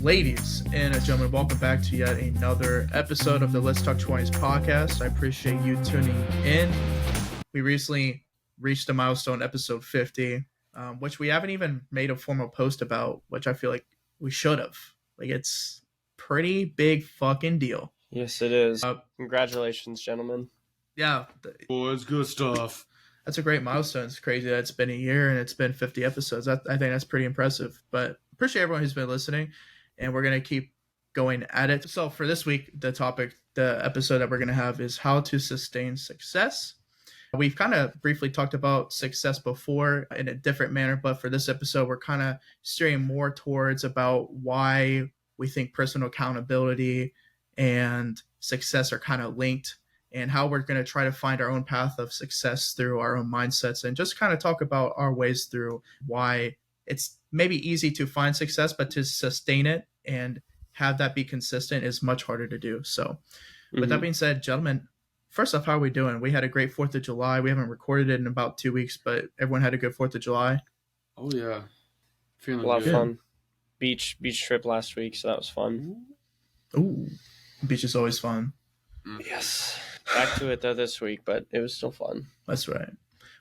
Ladies and gentlemen, welcome back to yet another episode of the Let's Talk 20s podcast. I appreciate you tuning in. We recently reached a milestone, episode 50, which we haven't even made a formal post about, which I feel like we should have. Like, it's pretty big fucking deal. Yes, it is. Congratulations, gentlemen. Yeah. Boys, good stuff. That's a great milestone. It's crazy that it's been a year and it's been 50 episodes. I think that's pretty impressive. But appreciate everyone who's been listening, and we're going to keep going at it. So for this week, the episode that we're going to have is how to sustain success. We've kind of briefly talked about success before in a different manner, but for this episode, we're kind of steering more towards about why we think personal accountability and success are kind of linked, and how we're going to try to find our own path of success through our own mindsets, and just kind of talk about our ways through why it's maybe easy to find success, but to sustain it and have that be consistent is much harder to do. So with that being said, gentlemen, first off, how are we doing? We had a great 4th of July. We haven't recorded it in about 2 weeks, but everyone had a good 4th of July. Oh, yeah. Feeling a lot good. of fun. Beach trip last week, so that was fun. Ooh, beach is always fun. Yes. Back to it, though, this week, but it was still fun. That's right.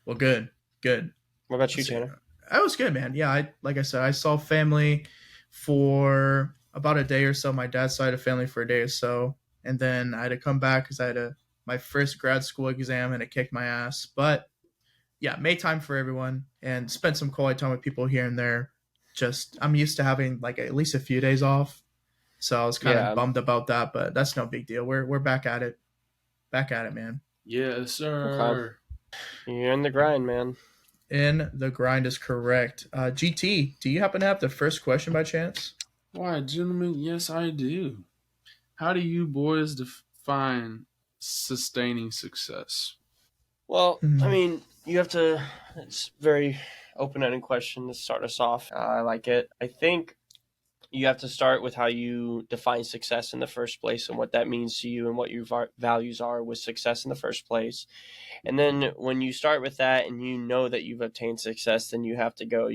Well, good. What about you, Tanner? That was good, man. Yeah, like I said, I saw family for about a day or so. My dad's side of family for a day or so. And then I had to come back because I had my first grad school exam and it kicked my ass. But yeah, made time for everyone and spent some quality time with people here and there. I'm used to having like at least a few days off. So I was kind of bummed about that, but that's no big deal. We're back at it. Back at it, man. Yes, sir. Okay. You're in the grind, man. In the grind is correct. GT, do you happen to have the first question by chance? Why, gentlemen, yes, I do. How do you boys define sustaining success? Well, I mean, you have to, it's a very open-ended question to start us off. I like it. I think you have to start with how you define success in the first place and what that means to you and what your values are with success in the first place. And then when you start with that and you know that you've obtained success, then you have to go,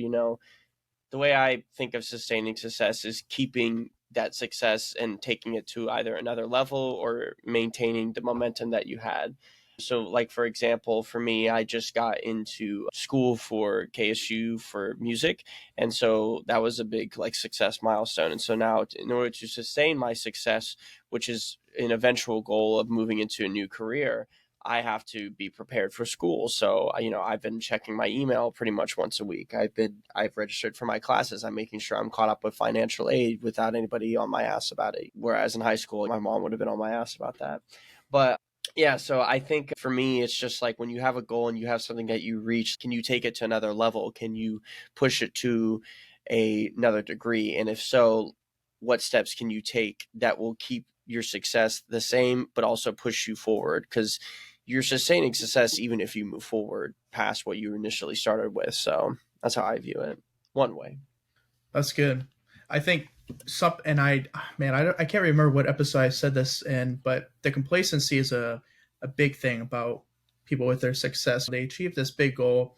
the way I think of sustaining success is keeping that success and taking it to either another level or maintaining the momentum that you had. So like, for example, for me, I just got into school for KSU for music. And so that was a big success milestone. And so now in order to sustain my success, which is an eventual goal of moving into a new career, I have to be prepared for school. So, I've been checking my email pretty much once a week. I've registered for my classes. I'm making sure I'm caught up with financial aid without anybody on my ass about it. Whereas in high school, my mom would have been on my ass about that. But yeah, so I think for me, it's just like when you have a goal and you have something that you reach, can you take it to another level? Can you push it to another degree? And if so, what steps can you take that will keep your success the same, but also push you forward? Because you're sustaining success even if you move forward past what you initially started with. So that's how I view it. One way. That's good. I think I can't remember what episode I said this in, but the complacency is a big thing about people with their success. They achieve this big goal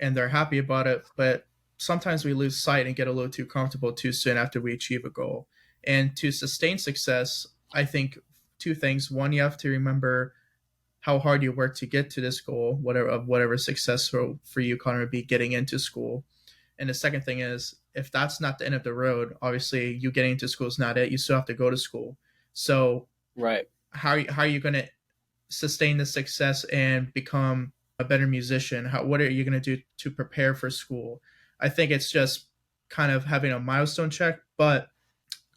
and they're happy about it, but sometimes we lose sight and get a little too comfortable too soon after we achieve a goal. And to sustain success, I think 2 things. One, you have to remember how hard you work to get to this goal, whatever success for you, Connor, would be getting into school. And the second thing is, if that's not the end of the road, obviously you getting into school is not it. You still have to go to school. So right, how are you going to sustain the success and become a better musician? What are you going to do to prepare for school? I think it's just kind of having a milestone check, but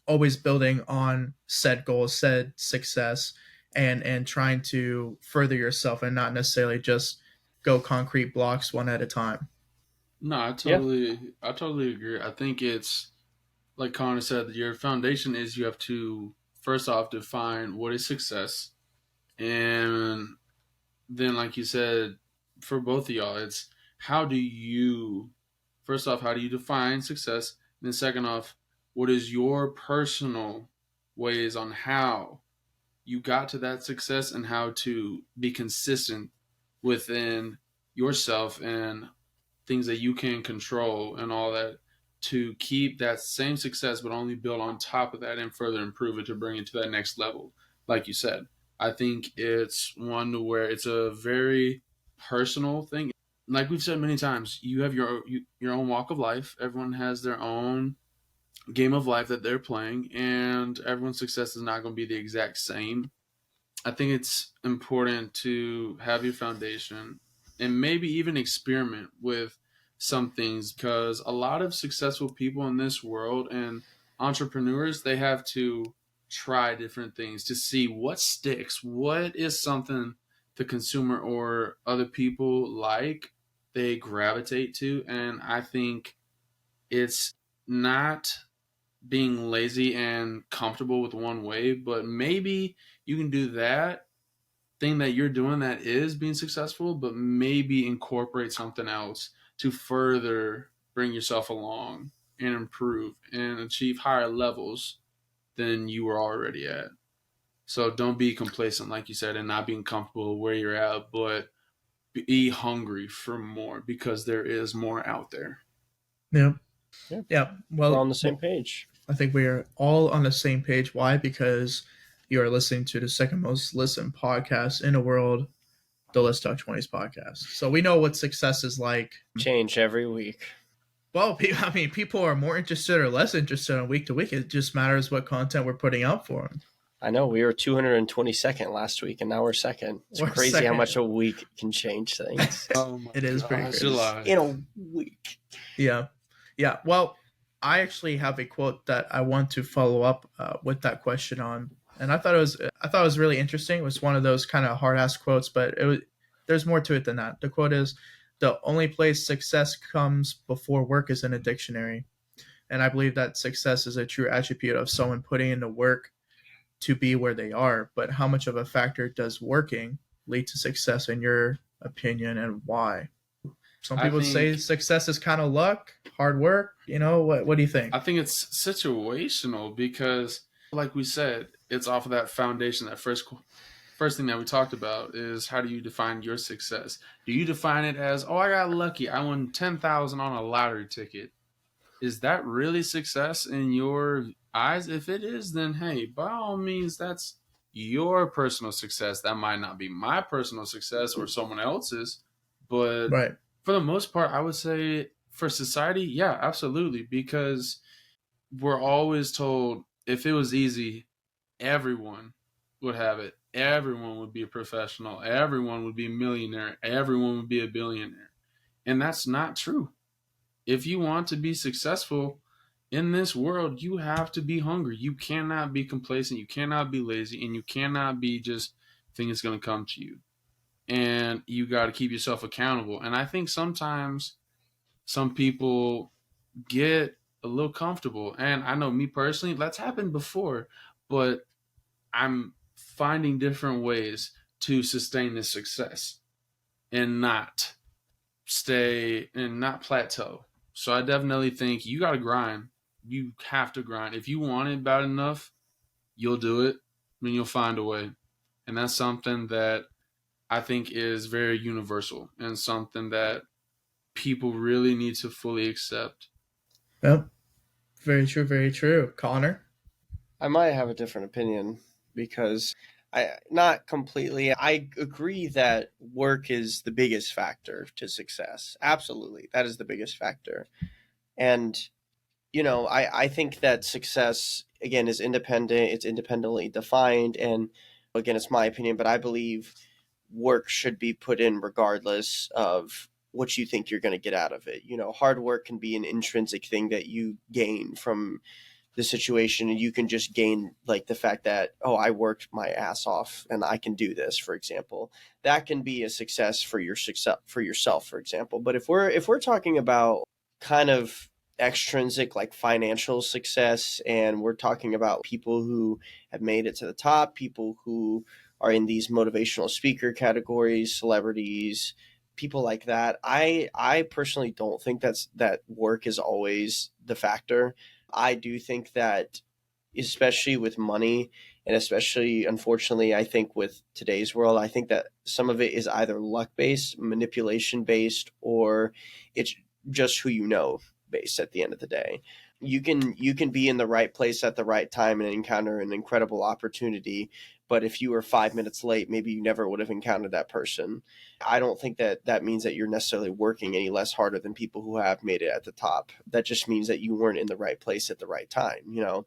always building on said goals, said success, and trying to further yourself and not necessarily just go concrete blocks one at a time. No, I totally agree. I think it's like Connor said, your foundation is you have to first off define what is success. And then, like you said, for both of y'all, it's how do you define success? And then second off, what is your personal ways on how you got to that success and how to be consistent within yourself and things that you can control and all that. to keep that same success, but only build on top of that and further improve it to bring it to that next level. Like you said, I think it's one where it's a very personal thing. Like we've said many times, you have your own walk of life. Everyone has their own game of life that they're playing, and everyone's success is not going to be the exact same. I think it's important to have your foundation and maybe even experiment with some things, because a lot of successful people in this world and entrepreneurs, they have to try different things to see what sticks, what is something the consumer or other people like, they gravitate to. And I think it's not being lazy and comfortable with one way, but maybe you can do that thing that you're doing that is being successful, but maybe incorporate something else to further bring yourself along and improve and achieve higher levels than you were already at. So don't be complacent, like you said, and not being comfortable where you're at, but be hungry for more, because there is more out there. Yeah. Yeah. Yeah. We're Well, on the same page. I think we are all on the same page. Why? Because you are listening to the second most listened podcast in the world, the Let's Talk 20s podcast. So we know what success is like. Change every week. Well, I mean, people are more interested or less interested on week to week. It just matters what content we're putting out for them. I know we were 222nd last week, and now we're second. It's We're crazy second. how much a week can change things. Oh my It is pretty gosh, crazy. July. In a week. Yeah. Yeah. Well, I actually have a quote that I want to follow up with that question on, and I thought it was really interesting. It was one of those kind of hard ass quotes, but there's more to it than that. The quote is, "The only place success comes before work is in a dictionary," and I believe that success is a true attribute of someone putting in the work to be where they are. But how much of a factor does working lead to success in your opinion, and why? Some people say success is kind of luck, hard work. What do you think? I think it's situational because, like we said, it's off of that foundation. That first thing that we talked about is, how do you define your success? Do you define it as, oh, I got lucky, I won 10,000 on a lottery ticket? Is that really success in your eyes? If it is, then hey, by all means, that's your personal success. That might not be my personal success or someone else's, but Right. for the most part, I would say for society, yeah, absolutely, because we're always told if it was easy, everyone would have it. Everyone would be a professional. Everyone would be a millionaire. Everyone would be a billionaire. And that's not true. If you want to be successful in this world, you have to be hungry. You cannot be complacent. You cannot be lazy. And you cannot be just think it's going to come to you. And you got to keep yourself accountable. And I think sometimes some people get a little comfortable. And I know me personally, that's happened before, but I'm finding different ways to sustain this success and not stay and not plateau. So I definitely think you got to grind. You have to grind. If you want it bad enough, you'll do it. I mean, you'll find a way. And that's something that I think is very universal and something that people really need to fully accept. Yep. Very true. Very true. Connor? I might have a different opinion because not completely. I agree that work is the biggest factor to success. Absolutely. That is the biggest factor. And, I think that success, again, is independent. It's independently defined. And again, it's my opinion, but I believe work should be put in regardless of what you think you're going to get out of it. Hard work can be an intrinsic thing that you gain from the situation, and you can just gain like the fact that, oh, I worked my ass off and I can do this, for example. That can be a success for yourself, for example. But if we're talking about kind of extrinsic, like financial success, and we're talking about people who have made it to the top, people who are in these motivational speaker categories, celebrities, people like that, I personally don't think that work is always the factor. I do think that, especially with money, and especially, unfortunately, I think with today's world, I think that some of it is either luck based, manipulation based, or it's just who you know. based at the end of the day. You can be in the right place at the right time and encounter an incredible opportunity, but if you were 5 minutes late, maybe you never would have encountered that person. I don't think that means that you're necessarily working any less harder than people who have made it at the top. That just means that you weren't in the right place at the right time, you know.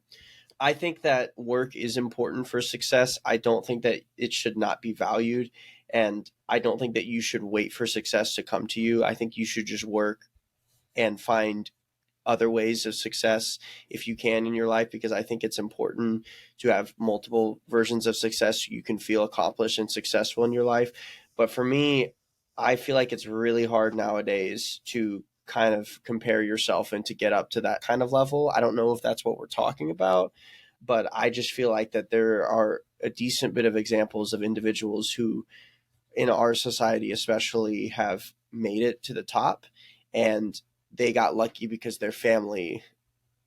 I think that work is important for success. I don't think that it should not be valued. And I don't think that you should wait for success to come to you. I think you should just work and find other ways of success if you can in your life, because I think it's important to have multiple versions of success. You can feel accomplished and successful in your life. But for me, I feel like it's really hard nowadays to kind of compare yourself and to get up to that kind of level. I don't know if that's what we're talking about, but I just feel like that there are a decent bit of examples of individuals who in our society especially have made it to the top, and they got lucky because their family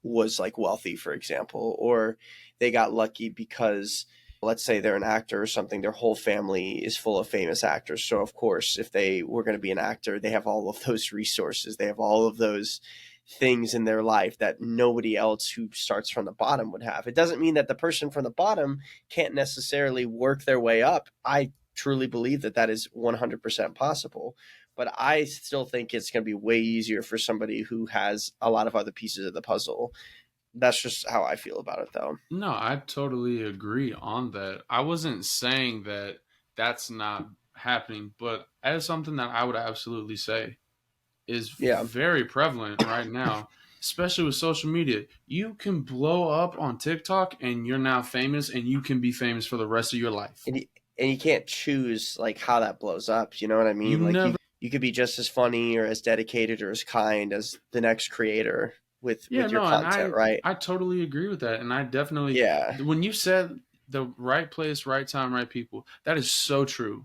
was like wealthy, for example, or they got lucky because let's say they're an actor or something, their whole family is full of famous actors. So of course, if they were going to be an actor, they have all of those resources. They have all of those things in their life that nobody else who starts from the bottom would have. It doesn't mean that the person from the bottom can't necessarily work their way up. I truly believe that that is 100% possible. But I still think it's going to be way easier for somebody who has a lot of other pieces of the puzzle. That's just how I feel about it, though. No, I totally agree on that. I wasn't saying that that's not happening, but that is something that I would absolutely say is Yeah. very prevalent right now, especially with social media. You can blow up on TikTok and you're now famous, and you can be famous for the rest of your life. And you can't choose like how that blows up. You know what I You mean? Like never, you could be just as funny or as dedicated or as kind as the next creator yeah, with your no, and content, right? I totally agree with that, and I definitely, Yeah. when you said the right place, right time, right people, that is so true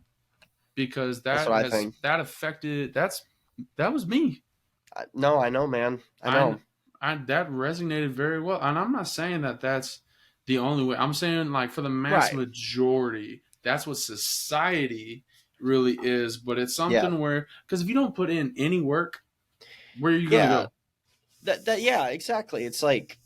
because That's what I think. that affected that was me. No, I know, man. I I, know. that resonated very well, and I'm not saying that that's the only way. I'm saying like for the mass Right. majority, that's what society really is. But it's Yeah. something where, because if you don't put in any work, where are you gonna Yeah. go? That yeah, exactly. It's like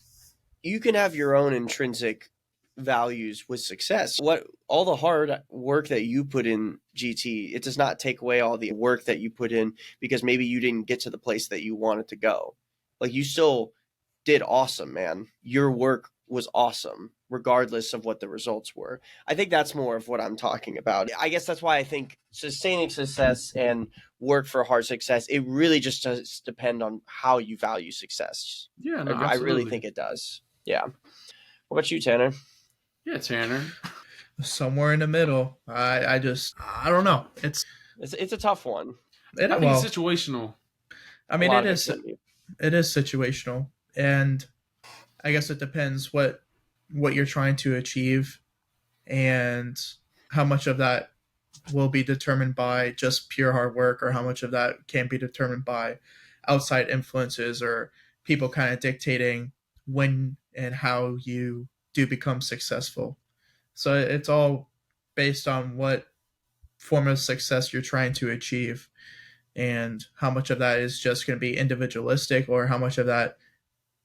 you can have your own intrinsic values with success. What all the hard work that you put in, GT, it does not take away all the work that you put in because maybe you didn't get to the place that you wanted to go. Like you still did awesome, man. Your work was awesome regardless of what the results were. I think that's more of what I'm talking about. I guess that's why I think sustaining success and work for hard success, it really just does depend on how you value success. Yeah, no, I really absolutely. think it does. Yeah. What about you, Tanner? Yeah, Tanner. Somewhere in the middle. I don't know. It's a tough one. I think it's Well, situational. I A mean, lot of it can be. it is situational, and I guess it depends what you're trying to achieve and how much of that will be determined by just pure hard work or how much of that can be determined by outside influences or people kind of dictating when and how you do become successful. So it's all based on what form of success you're trying to achieve and how much of that is just going to be individualistic or how much of that,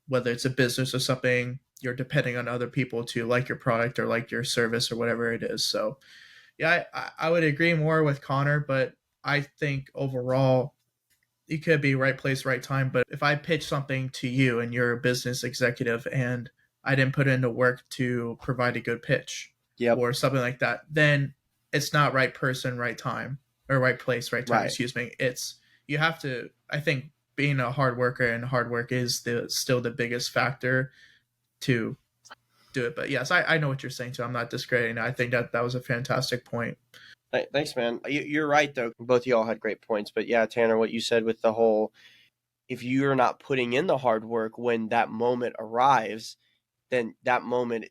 whether it's a business or something, you're depending on other people to like your product or like your service or whatever it is. So yeah, I would agree more with Connor, but I think overall it could be right place, right time. But if I pitch something to you and you're a business executive and I didn't put in the work to provide a good pitch Yep. or something like that, then it's not right person, right time, or right place, right time. Right. Excuse me. It's you have to. I think being a hard worker and hard work is still the biggest factor to do it. But yes, I know what you're saying too. I'm not discrediting. I think that was a fantastic point. Thanks, man. You're right, though. Both of y'all had great points. But yeah, Tanner, what you said with the whole if you're not putting in the hard work when that moment arrives, then that moment's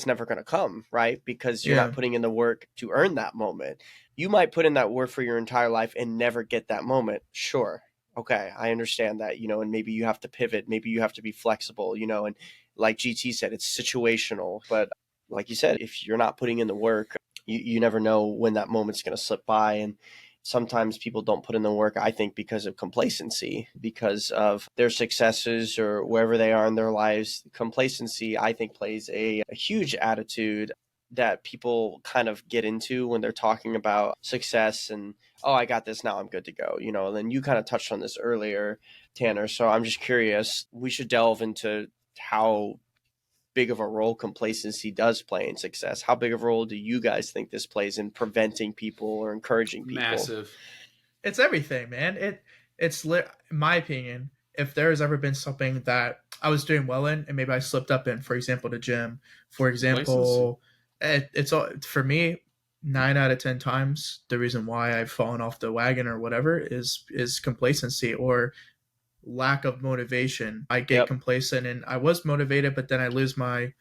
never going to come, right? Because you're not Yeah. putting in the work to earn that moment. You might put in that work for your entire life and never get that moment. Sure. Okay. I understand that, and maybe you have to pivot. Maybe you have to be flexible, and like GT said, it's situational. But like you said, if you're not putting in the work, you never know when that moment's going to slip by. And sometimes people don't put in the work, I think, because of complacency, because of their successes or wherever they are in their lives. Complacency, I think, plays a huge attitude that people kind of get into when they're talking about success and, oh, I got this now, I'm good to go. And then you kind of touched on this earlier, Tanner. So I'm just curious, we should delve into how big of a role complacency does play in success. How big of a role do you guys think this plays in preventing people or encouraging people? Massive. It's everything, man. In my opinion, if there has ever been something that I was doing well in and maybe I slipped up in, for example, the gym, for Complacency. example, it's all for me. 9 out of 10 times, the reason why I've fallen off the wagon or whatever is complacency or lack of motivation. I get Yep. complacent and I was motivated, but then I lose my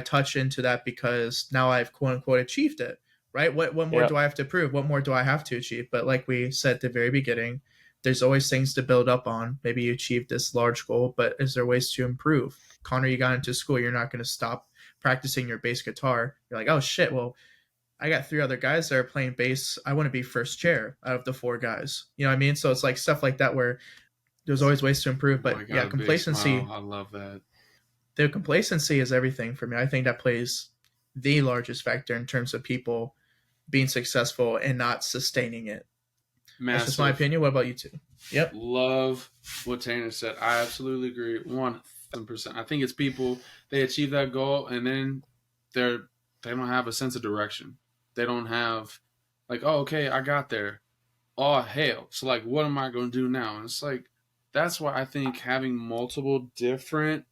touch into that because now I've quote unquote achieved it. Right? What more Yep. do I have to prove? What more do I have to achieve? But like we said at the very beginning, there's always things to build up on. Maybe you achieved this large goal, but is there ways to improve? Connor, you got into school, you're not going to stop practicing your bass guitar. You're like, oh shit, well, I got 3 other guys that are playing bass. I want to be first chair out of the 4 guys. You know what I mean? So it's like stuff like that where there's always ways to improve. Oh, I But yeah, got a big smile. complacency, I love that. the complacency is everything for me. I think that plays the largest factor in terms of people being successful and not sustaining it. That's just my Massive. opinion. What about you two? Yep. Love what Tanner said. I absolutely agree 1,000%. I think it's people, they achieve that goal and then they don't have a sense of direction. They don't have like, oh, okay, I got there. Oh hell. So like what am I gonna do now? And it's like that's why I think having multiple different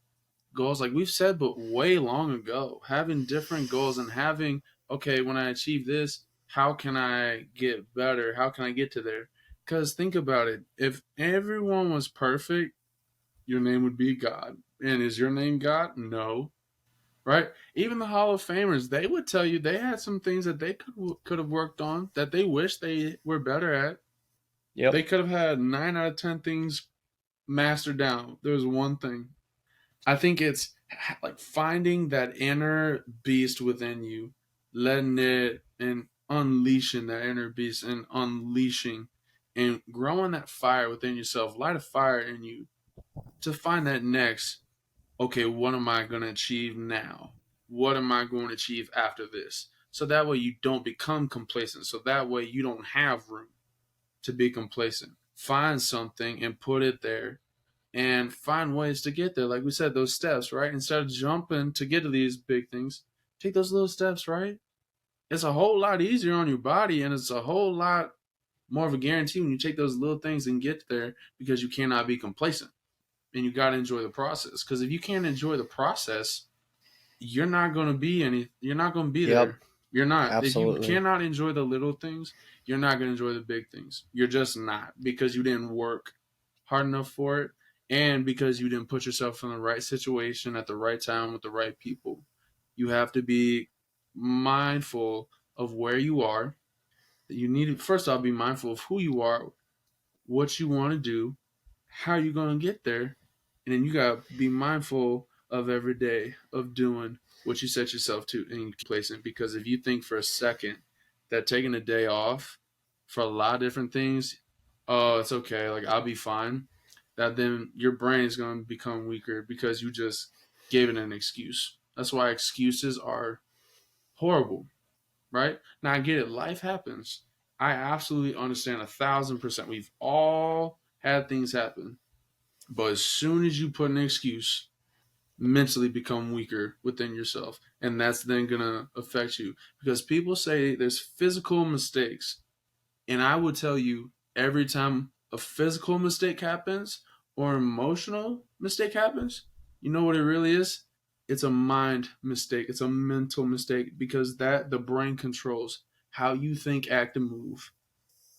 goals, like we've said, but way long ago, having different goals and having, okay, when I achieve this, how can I get better? How can I get to there? Because think about it. If everyone was perfect, your name would be God. And is your name God? No. Right? Even the Hall of Famers, they would tell you they had some things that they could have worked on that they wish they were better at. Yep. They could have had 9 out of 10 things mastered down. There was one thing. I think it's like finding that inner beast within you, letting it and unleashing that inner beast and unleashing and growing that fire within yourself. Light a fire in you to find that next, okay, what am I going to achieve now? What am I going to achieve after this? So that way you don't become complacent. So that way you don't have room to be complacent. Find something and put it there and find ways to get there. Like we said, those steps, right? Instead of jumping to get to these big things, take those little steps, right? It's a whole lot easier on your body and it's a whole lot more of a guarantee when you take those little things and get there because you cannot be complacent and you got to enjoy the process. Because if you can't enjoy the process, you're not going to be you're not going to be Yep. there. You're not. If you Absolutely. cannot enjoy the little things, you're not going to enjoy the big things. You're just not because you didn't work hard enough for it and because you didn't put yourself in the right situation at the right time with the right people. You have to be mindful of where you are. You need to first off be mindful of who you are, what you want to do, how you going to get there, and then you got to be mindful of every day of doing what you set yourself to and complacent. Because if you think for a second that taking a day off for a lot of different things, oh, it's okay, like I'll be fine, that then your brain is going to become weaker because you just gave it an excuse. That's why excuses are horrible, right? Now I get it, life happens. I absolutely understand 1,000%. We've all had things happen. But as soon as you put an excuse, mentally become weaker within yourself. And that's then going to affect you. Because people say there's physical mistakes. And I would tell you every time a physical mistake happens or emotional mistake happens, you know what it really is? It's a mind mistake. It's a mental mistake because that the brain controls how you think, act, and move.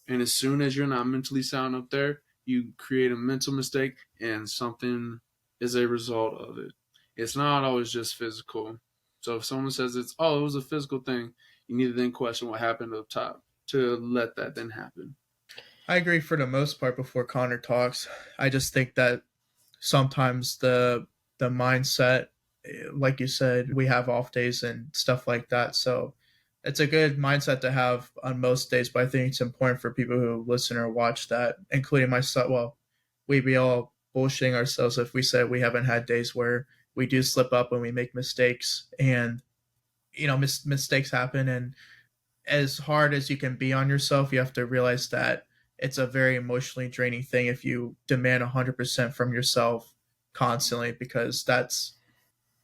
And as soon as you're not mentally sound up there, you create a mental mistake and something is a result of it. It's not always just physical. So if someone says it was a physical thing, you need to then question what happened up top to let that then happen. I agree for the most part before Connor talks. I just think that sometimes the mindset, like you said, we have off days and stuff like that. So it's a good mindset to have on most days, but I think it's important for people who listen or watch that, including myself. Well, we'd be all bullshitting ourselves if we said we haven't had days where we do slip up and we make mistakes, and mistakes happen. And as hard as you can be on yourself, you have to realize that it's a very emotionally draining thing if you demand 100% from yourself constantly, because that's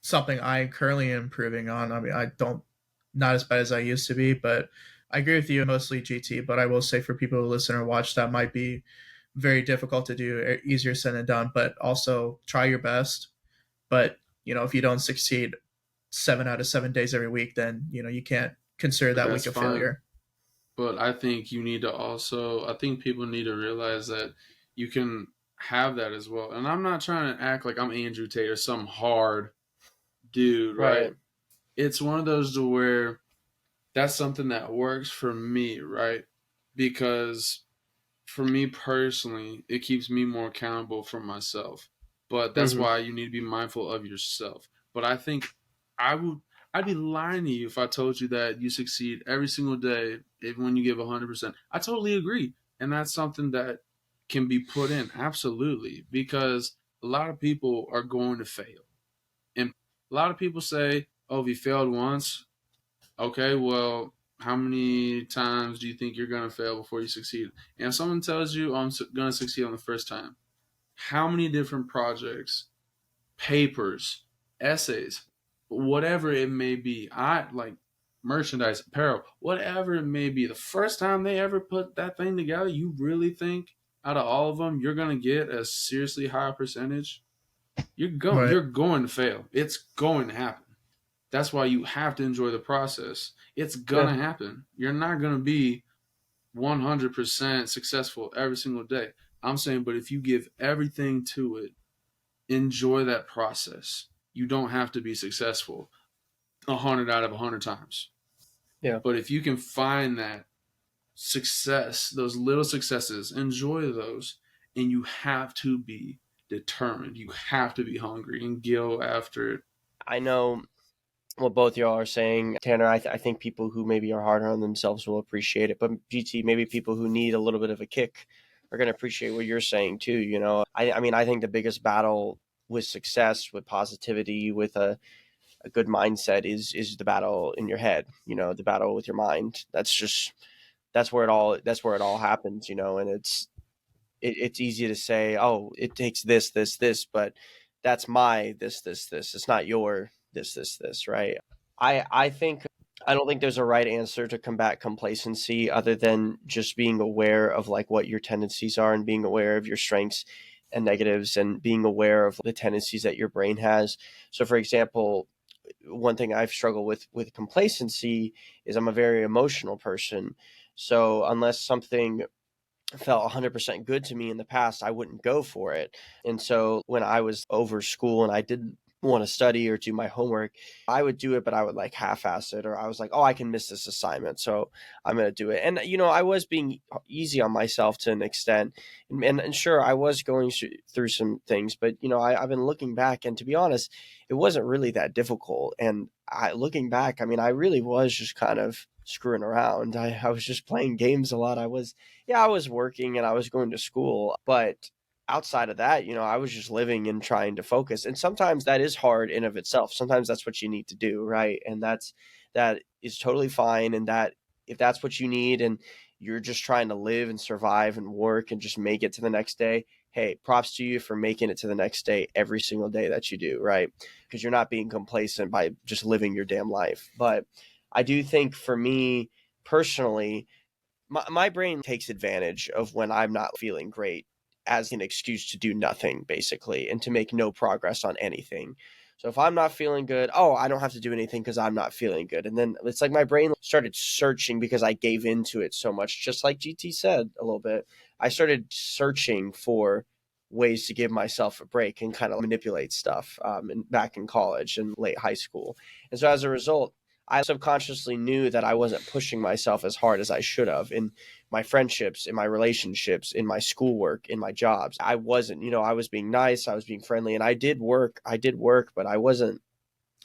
something I currently am improving on. I mean, I don't, not as bad as I used to be, but I agree with you mostly, GT. But I will say for people who listen or watch, that might be very difficult to do, easier said than done. But also try your best. But if you don't succeed 7 out of 7 days every week, then you can't consider that That's week a fine. failure. But I think you need to also, I think people need to realize that you can have that as well. And I'm not trying to act like I'm Andrew Tate or some hard dude, right? Right. It's one of those to where that's something that works for me, right? Because for me personally, it keeps me more accountable for myself. But that's Hmm. why you need to be mindful of yourself. But I think I would I'd be lying to you if I told you that you succeed every single day when you give 100%. I totally agree. And that's something that can be put in absolutely, because a lot of people are going to fail. And a lot of people say, "Oh, if you failed once, okay, well, how many times do you think you're going to fail before you succeed?" And if someone tells you, "Oh, I'm going to succeed on the first time," how many different projects, papers, essays, whatever it may be, I like merchandise, apparel, whatever it may be, the first time they ever put that thing together, you really think out of all of them you're going to get a seriously high percentage? Right. You're going to fail. It's going to happen. That's why you have to enjoy the process. It's Yeah. gonna happen. You're not gonna be 100% successful every single day. I'm saying, but if you give everything to it, enjoy that process. You don't have to be successful 100 out of 100 times. Yeah. But if you can find that success, those little successes, enjoy those. And you have to be determined. You have to be hungry and go after it. I know what both y'all are saying. Tanner, I think people who maybe are harder on themselves will appreciate it, but GT, maybe people who need a little bit of a kick are going to appreciate what you're saying too. I mean, I think the biggest battle with success, with positivity, with a good mindset is the battle in your head. The battle with your mind. That's where it all happens. And it's easy to say, oh, it takes this, but that's my this. It's not your this, right? I think I don't think there's a right answer to combat complacency other than just being aware of like what your tendencies are and being aware of your strengths and negatives and being aware of the tendencies that your brain has. So for example, one thing I've struggled with complacency is I'm a very emotional person. So unless something felt 100% good to me in the past, I wouldn't go for it. And so when I was over school and I didn't want to study or do my homework, I would do it, but I would like half ass it, or I was like, oh, I can miss this assignment. So I'm going to do it. And, I was being easy on myself to an extent. And sure, I was going through some things, but, I've been looking back, and to be honest, it wasn't really that difficult. And looking back, I mean, I really was just kind of screwing around. I was just playing games a lot. I was working and I was going to school, but outside of that, I was just living and trying to focus. And sometimes that is hard in of itself. Sometimes that's what you need to do, right? And that is totally fine. And that if that's what you need and you're just trying to live and survive and work and just make it to the next day, hey, props to you for making it to the next day every single day that you do, right? Because you're not being complacent by just living your damn life. But I do think for me personally, my brain takes advantage of when I'm not feeling great as an excuse to do nothing, basically, and to make no progress on anything. So if I'm not feeling good, oh, I don't have to do anything because I'm not feeling good. And then it's like my brain started searching because I gave into it so much, just like GT said a little bit. I started searching for ways to give myself a break and kind of manipulate stuff back in college and late high school. And so as a result, I subconsciously knew that I wasn't pushing myself as hard as I should have in my friendships, in my relationships, in my schoolwork, in my jobs. I wasn't, I was being nice, I was being friendly, and I did work, but I wasn't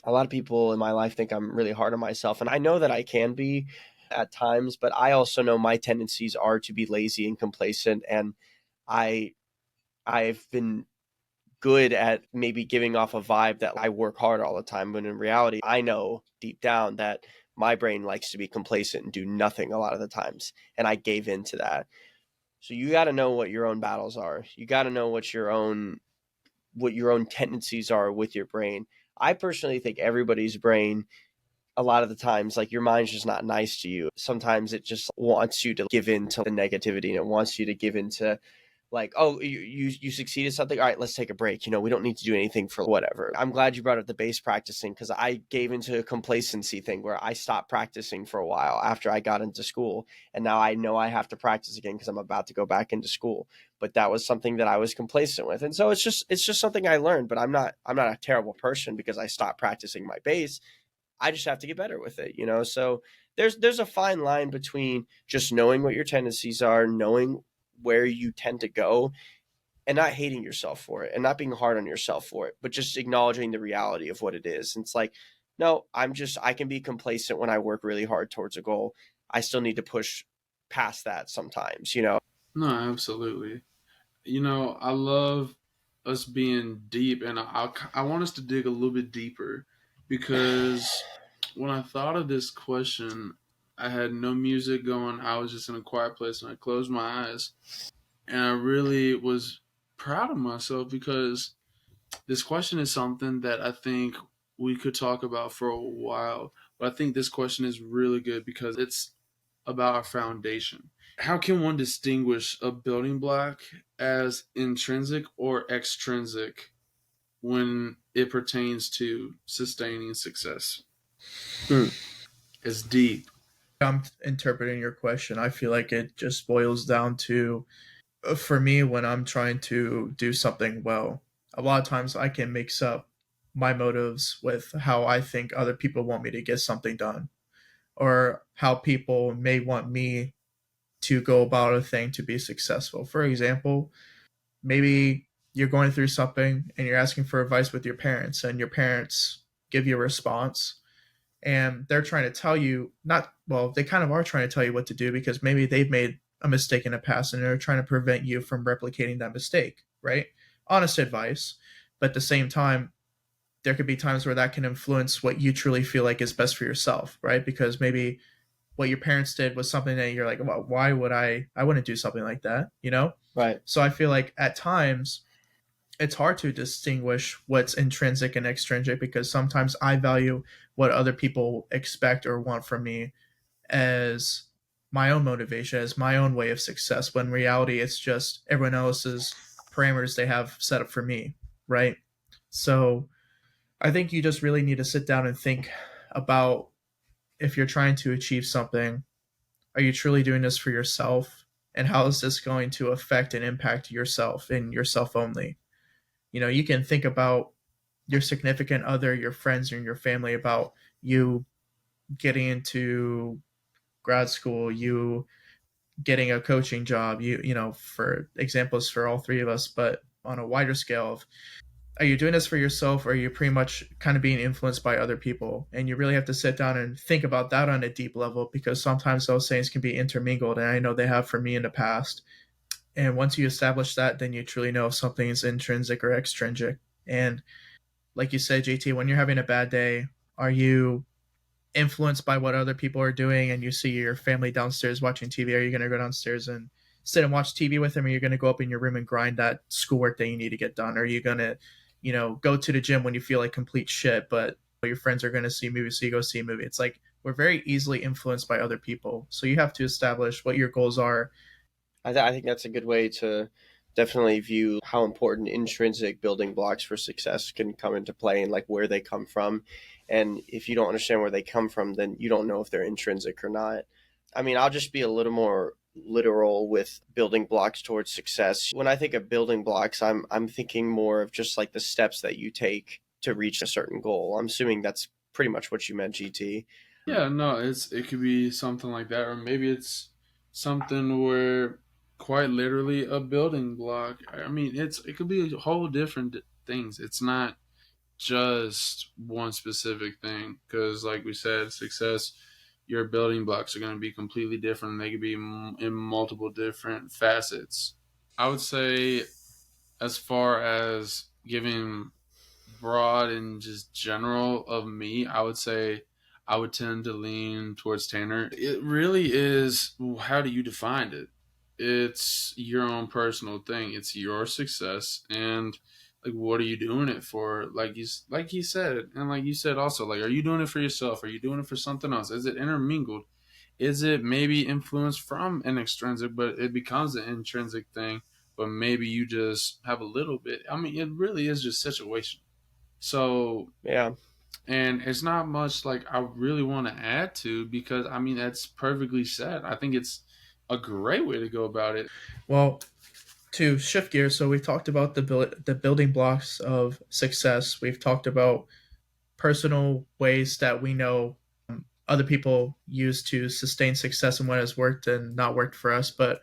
A lot of people in my life think I'm really hard on myself, and I know that I can be at times, but I also know my tendencies are to be lazy and complacent, and I I've been good at maybe giving off a vibe that I work hard all the time, but in reality, I know deep down that my brain likes to be complacent and do nothing a lot of the times, and I gave in to that. So you got to know what your own battles are. You got to know what your own tendencies are with your brain. I personally think everybody's brain, a lot of the times, like, your mind's just not nice to you. Sometimes it just wants you to give in to the negativity, and it wants you to give in to, like, oh, you succeeded something, all right, let's take a break, we don't need to do anything for whatever. I'm glad you brought up the bass practicing, because I gave into a complacency thing where I stopped practicing for a while after I got into school, and now I know I have to practice again because I'm about to go back into school. But that was something that I was complacent with, and so it's just something I learned. But I'm not a terrible person because I stopped practicing my bass. I just have to get better with it. So there's a fine line between just knowing what your tendencies are, knowing where you tend to go, and not hating yourself for it and not being hard on yourself for it, but just acknowledging the reality of what it is. And it's like, no, I can be complacent when I work really hard towards a goal. I still need to push past that sometimes. No, absolutely. I love us being deep, and I want us to dig a little bit deeper because when I thought of this question, I had no music going. I was just in a quiet place and I closed my eyes. And I really was proud of myself because this question is something that I think we could talk about for a while. But I think this question is really good because it's about our foundation. How can one distinguish a building block as intrinsic or extrinsic when it pertains to sustaining success? Hmm. It's deep. I'm interpreting your question. I feel like it just boils down to, for me, when I'm trying to do something well, a lot of times I can mix up my motives with how I think other people want me to get something done, or how people may want me to go about a thing to be successful. For example, maybe you're going through something and you're asking for advice with your parents, and your parents give you a response, and they're trying to tell you, not, well, they kind of are trying to tell you what to do because maybe they've made a mistake in the past and they're trying to prevent you from replicating that mistake, right? Honest advice. But at the same time, there could be times where that can influence what you truly feel like is best for yourself, right? Because maybe what your parents did was something that you're like, well, why would I wouldn't do something like that. Right. So I feel like at times it's hard to distinguish what's intrinsic and extrinsic, because sometimes I value what other people expect or want from me as my own motivation, as my own way of success, when in reality it's just everyone else's parameters they have set up for me, right? So I think you just really need to sit down and think about, if you're trying to achieve something, are you truly doing this for yourself? And how is this going to affect and impact yourself and yourself only? You can think about your significant other, your friends, and your family, about you getting into grad school, you getting a coaching job, for examples for all three of us, but on a wider scale of, are you doing this for yourself, or are you pretty much kind of being influenced by other people? And you really have to sit down and think about that on a deep level, because sometimes those things can be intermingled, and I know they have for me in the past. And once you establish that, then you truly know if something is intrinsic or extrinsic. And like you said, JT, when you're having a bad day, are you influenced by what other people are doing and you see your family downstairs watching TV? Are you going to go downstairs and sit and watch TV with them? Or are you going to go up in your room and grind that schoolwork that you need to get done? Or are you going to, go to the gym when you feel like complete shit, but your friends are going to see movies, so you go see a movie? It's like we're very easily influenced by other people. So you have to establish what your goals are. I think that's a good way to definitely view how important intrinsic building blocks for success can come into play, and like where they come from. And if you don't understand where they come from, then you don't know if they're intrinsic or not. I mean, I'll just be a little more literal with building blocks towards success. When I think of building blocks, I'm thinking more of just like the steps that you take to reach a certain goal. I'm assuming that's pretty much what you meant, GT. Yeah, no, it could be something like that, or maybe it's something where quite literally a building block. I mean, it could be a whole different things. It's not just one specific thing. Because, like we said, success, your building blocks are going to be completely different. They could be in multiple different facets. I would say, as far as giving broad and just general of me, I would say I would tend to lean towards Tanner. It really is, how do you define it? It's your own personal thing. It's your success, and like, what are you doing it for? Like he said, and like you said also, like, are you doing it for yourself? Are you doing it for something else? Is it intermingled? Is it maybe influenced from an extrinsic, but it becomes an intrinsic thing? But maybe you just have a little bit. I mean, it really is just situation. So, Yeah. and it's not much like I really want to add to, because I mean, that's perfectly said. I think it's a great way to go about it. Well, to shift gears, so we've talked about the building blocks of success. We've talked about personal ways that we know other people use to sustain success and what has worked and not worked for us. But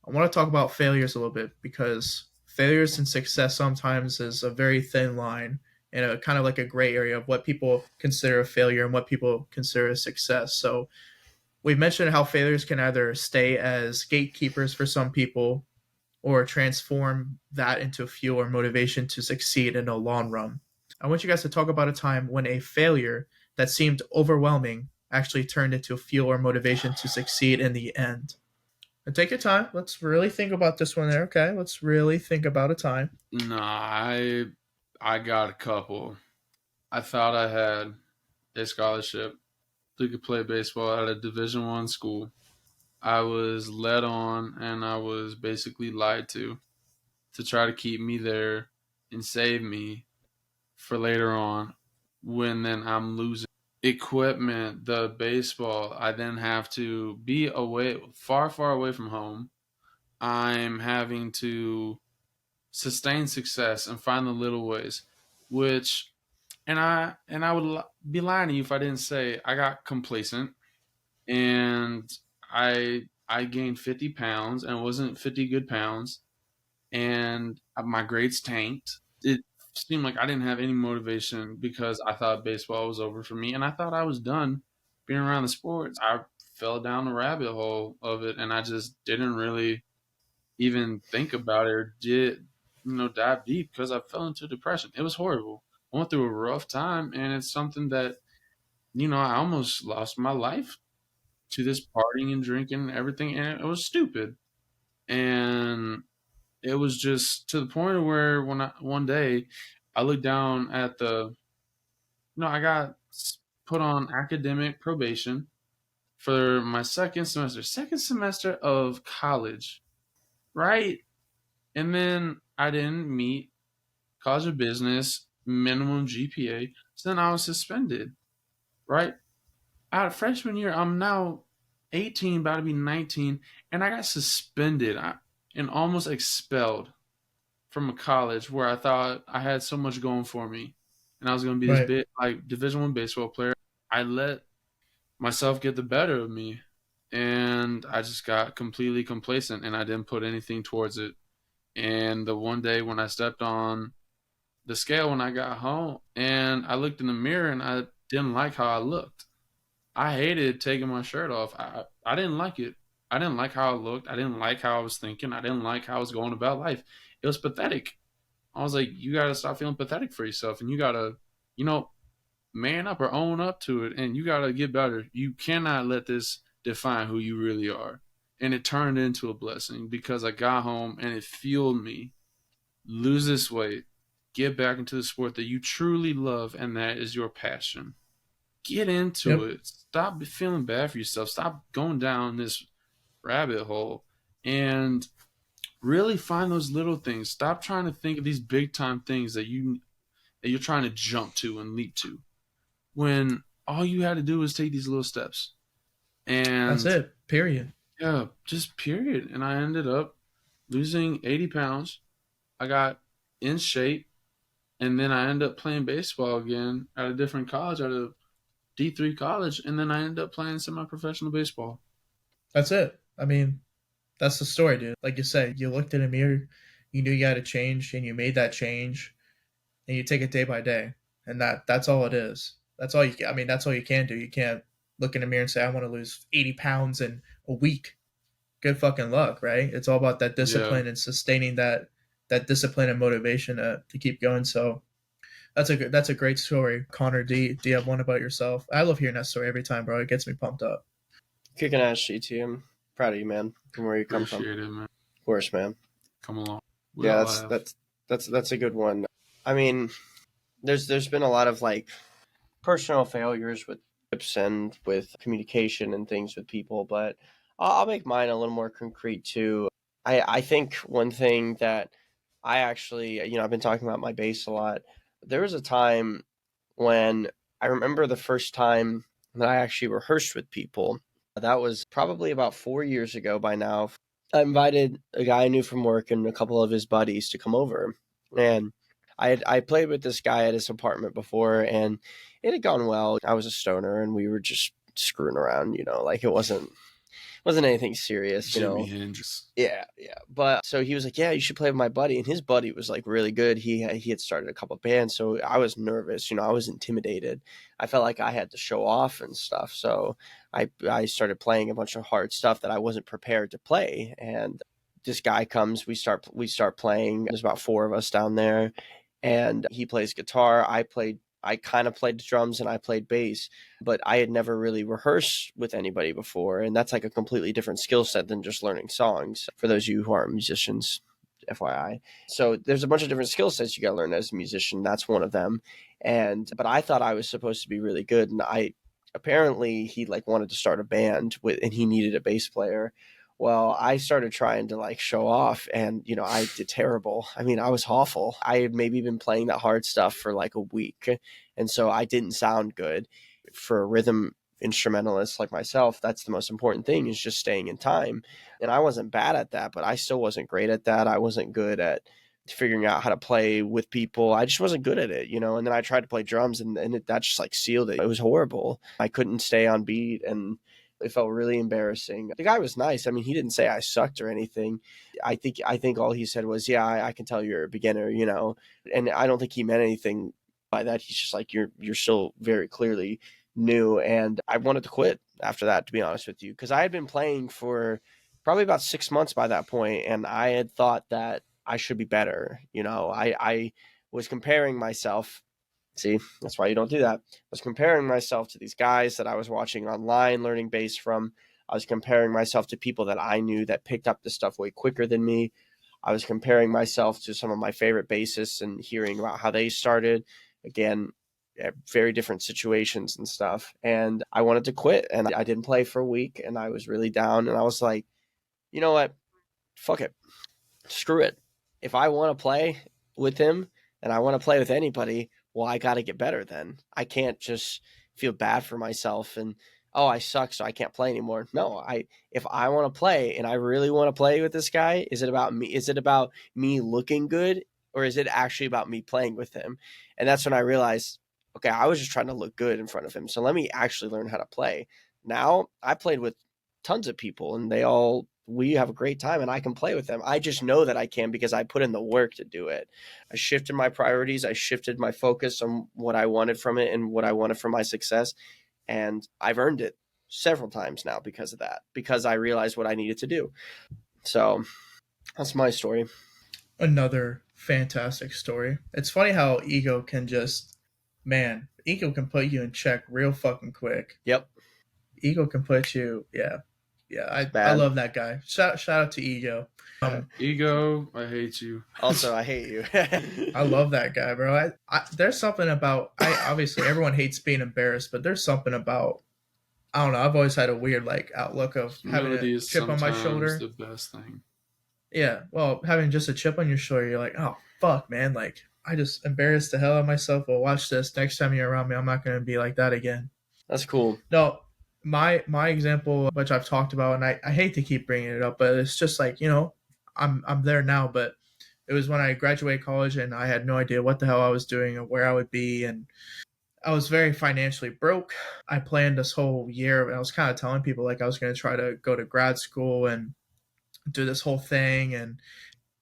I want to talk about failures a little bit, because failures and success sometimes is a very thin line and a kind of like a gray area of what people consider a failure and what people consider a success. So we've mentioned how failures can either stay as gatekeepers for some people or transform that into fuel or motivation to succeed in the long run. I want you guys to talk about a time when a failure that seemed overwhelming actually turned into fuel or motivation to succeed in the end. And take your time. Let's really think about this one there, okay? Let's really think about a time. No, I got a couple. I thought I had a scholarship to play baseball at a Division I school. I was led on, and I was basically lied to try to keep me there and save me for later on, when then I'm losing equipment, the baseball. I then have to be away, far, far away from home. I'm having to sustain success and find the little ways, which, and I would be lying to you if I didn't say I got complacent, and I gained 50 pounds, and it wasn't 50 good pounds, and my grades tanked. It seemed like I didn't have any motivation, because I thought baseball was over for me, and I thought I was done being around the sports. I fell down the rabbit hole of it, and I just didn't really even think about it, or did, dive deep, because I fell into depression. It was horrible. I went through a rough time, and it's something that, I almost lost my life to this partying and drinking and everything, and it was stupid. And it was just to the point where, one day I looked down at I got put on academic probation for my second semester of college, right? And then I didn't meet College of Business minimum GPA, so then I was suspended, right? Out of freshman year, I'm now 18, about to be 19, and I got suspended and almost expelled from a college where I thought I had so much going for me, and I was going to be this Right. big, like, Division I baseball player. I let myself get the better of me, and I just got completely complacent, and I didn't put anything towards it. And the one day when I stepped on the scale when I got home, and I looked in the mirror, and I didn't like how I looked. I hated taking my shirt off. I didn't like it. I didn't like how I looked. I didn't like how I was thinking. I didn't like how I was going about life. It was pathetic. I was like, you got to stop feeling pathetic for yourself, and you got to, you know, man up or own up to it, and you got to get better. You cannot let this define who you really are. And it turned into a blessing, because I got home and it fueled me. Lose this weight, get back into the sport that you truly love, and that is your passion. Get into Yep. it. Stop feeling bad for yourself. Stop going down this rabbit hole, and really find those little things. Stop trying to think of these big time things that you're trying to jump to and leap to, when all you had to do was take these little steps. That's And it. Period. yeah, just period. And I ended up losing 80 pounds. I got in shape, and then I ended up playing baseball again at a different college, at a D3 college, and then I ended up playing semi-professional baseball. That's it. I mean, that's the story, dude. Like you said, you looked in a mirror, you knew you had to change, and you made that change. and you take it day by day, and that's all it is. That's all you. I mean, that's all you can do. You can't look in the mirror and say, "I want to lose 80 pounds in a week." Good fucking luck, right? It's all about that Yeah. discipline and sustaining that discipline and motivation to keep going. So that's a great story, Connor. Do you have one about yourself? I love hearing that story every time, bro. It gets me pumped up. Kicking ass, GT. I'm proud of you, man. From where you come from. Appreciate it, man. Of course, man. Come along. We Yeah, all that's have. that's a good one. I mean, there's been a lot of like personal failures with tips and with communication and things with people, but I'll make mine a little more concrete too. I think one thing that I actually, I've been talking about my bass a lot. There was a time when I remember the first time that I actually rehearsed with people. That was probably about 4 years ago by now. I invited a guy I knew from work and a couple of his buddies to come over. And I played with this guy at his apartment before, and it had gone well. I was a stoner, and we were just screwing around, like it wasn't anything serious, Jimi Hendrix. Yeah, yeah. But so he was like, "Yeah, you should play with my buddy," and his buddy was like really good. He had started a couple of bands, so I was nervous. I was intimidated. I felt like I had to show off and stuff. So I started playing a bunch of hard stuff that I wasn't prepared to play. And this guy comes, we start playing. There's about four of us down there, and he plays guitar. I kind of played drums and I played bass, but I had never really rehearsed with anybody before. And that's like a completely different skill set than just learning songs for those of you who aren't musicians, FYI. So there's a bunch of different skill sets you got to learn as a musician. That's one of them. But I thought I was supposed to be really good. And apparently he like wanted to start a band and he needed a bass player. Well, I started trying to like show off and, I did terrible. I mean, I was awful. I had maybe been playing that hard stuff for like a week. And so I didn't sound good. For a rhythm instrumentalist like myself, that's the most important thing, is just staying in time. And I wasn't bad at that, but I still wasn't great at that. I wasn't good at figuring out how to play with people. I just wasn't good at it, and then I tried to play drums and that just like sealed it. It was horrible. I couldn't stay on beat and it felt really embarrassing. The guy was nice. I mean, he didn't say I sucked or anything. I think all he said was, "Yeah, I can tell you're a beginner," And I don't think he meant anything by that. He's just like, you're still very clearly new. And I wanted to quit after that, to be honest with you, because I had been playing for probably about 6 months by that point, and I had thought that I should be better. I was comparing myself. See, that's why you don't do that. I was comparing myself to these guys that I was watching online, learning bass from. I was comparing myself to people that I knew that picked up this stuff way quicker than me. I was comparing myself to some of my favorite bassists and hearing about how they started. Again, very different situations and stuff. And I wanted to quit, and I didn't play for a week, and I was really down. And I was like, you know what? Fuck it. Screw it. If I want to play with him and I want to play with anybody, well, I got to get better then. I can't just feel bad for myself and, oh, I suck, so I can't play anymore. No, if I want to play and I really want to play with this guy, is it about me? Is it about me looking good, or is it actually about me playing with him? And that's when I realized, okay, I was just trying to look good in front of him. So let me actually learn how to play. Now I played with tons of people and we have a great time and I can play with them. I just know that I can because I put in the work to do it. I shifted my priorities. I shifted my focus on what I wanted from it and what I wanted from my success. And I've earned it several times now because of that, because I realized what I needed to do. So that's my story. Another fantastic story. It's funny how ego can put you in check real fucking quick. Yep. Ego can put you, yeah. I love that guy. Shout out to Ego. Ego, I hate you. Also, I hate you. I love that guy, bro. There's something about obviously everyone hates being embarrassed, but there's something about, I don't know. I've always had a weird like outlook of having a chip on my shoulder. The best thing. Yeah, well, having just a chip on your shoulder, you're like, oh fuck, man. Like I just embarrassed the hell out of myself. Well, watch this. Next time you're around me, I'm not gonna be like that again. That's cool. No, my example, which I've talked about, and I hate to keep bringing it up, but it's just like, I'm there now, but it was when I graduated college and I had no idea what the hell I was doing or where I would be, and I was very financially broke. I planned this whole year, and I was kind of telling people like I was going to try to go to grad school and do this whole thing, and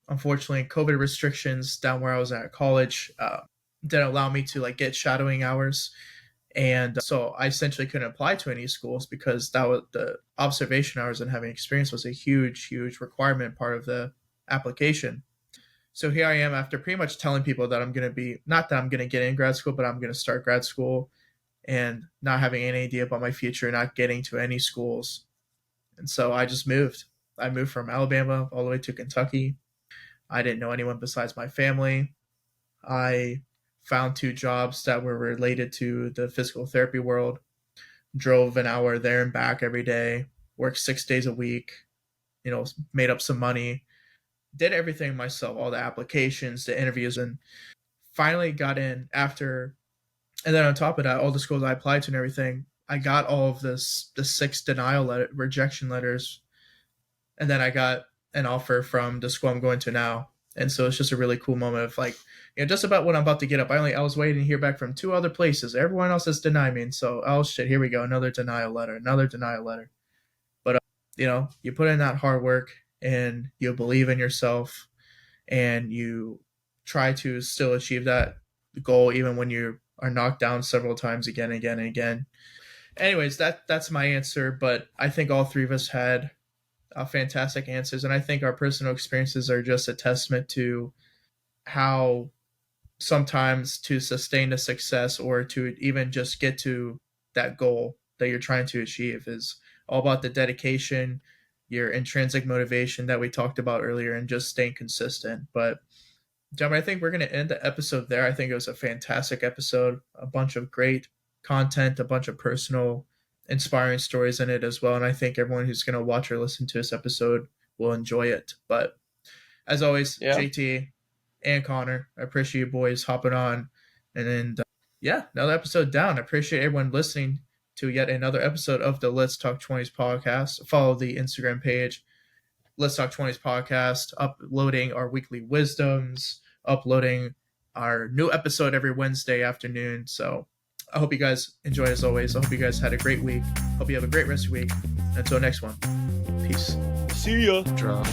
unfortunately, COVID restrictions down where I was at college didn't allow me to like get shadowing hours. And so I essentially couldn't apply to any schools because that was the observation hours, and having experience was a huge requirement part of the application. So here I am after pretty much telling people that I'm going to be, not that I'm going to get in grad school, but I'm going to start grad school, and not having any idea about my future, not getting to any schools. And so I just moved. I moved from Alabama all the way to Kentucky. I didn't know anyone besides my family. I found 2 jobs that were related to the physical therapy world, drove an hour there and back every day, worked 6 days a week, made up some money, did everything myself, all the applications, the interviews, and finally got in after. And then on top of that, all the schools I applied to and everything, I got all of the 6 rejection letters, and then I got an offer from the school I'm going to now. And so it's just a really cool moment of like, just about when I'm about to get up. I was waiting to hear back from 2 other places. Everyone else has denied me, and so oh shit, here we go, another denial letter, another denial letter. But you put in that hard work, and you believe in yourself, and you try to still achieve that goal even when you are knocked down several times again and again and again. Anyways, that's my answer. But I think all 3 of us had fantastic answers, and I think our personal experiences are just a testament to how sometimes to sustain a success, or to even just get to that goal that you're trying to achieve, is all about the dedication, your intrinsic motivation that we talked about earlier, and just staying consistent. But gentlemen, I think we're going to end the episode there. I think it was a fantastic episode, a bunch of great content, a bunch of personal, inspiring stories in it as well. And I think everyone who's going to watch or listen to this episode will enjoy it. But as always, JT and Connor, I appreciate you boys hopping on. And then, another episode down. I appreciate everyone listening to yet another episode of the Let's Talk 20s podcast. Follow the Instagram page, Let's Talk 20s podcast, uploading our weekly wisdoms, uploading our new episode every Wednesday afternoon. So I hope you guys enjoy as always. I hope you guys had a great week. Hope you have a great rest of your week. Until next one, peace. See ya. Drop.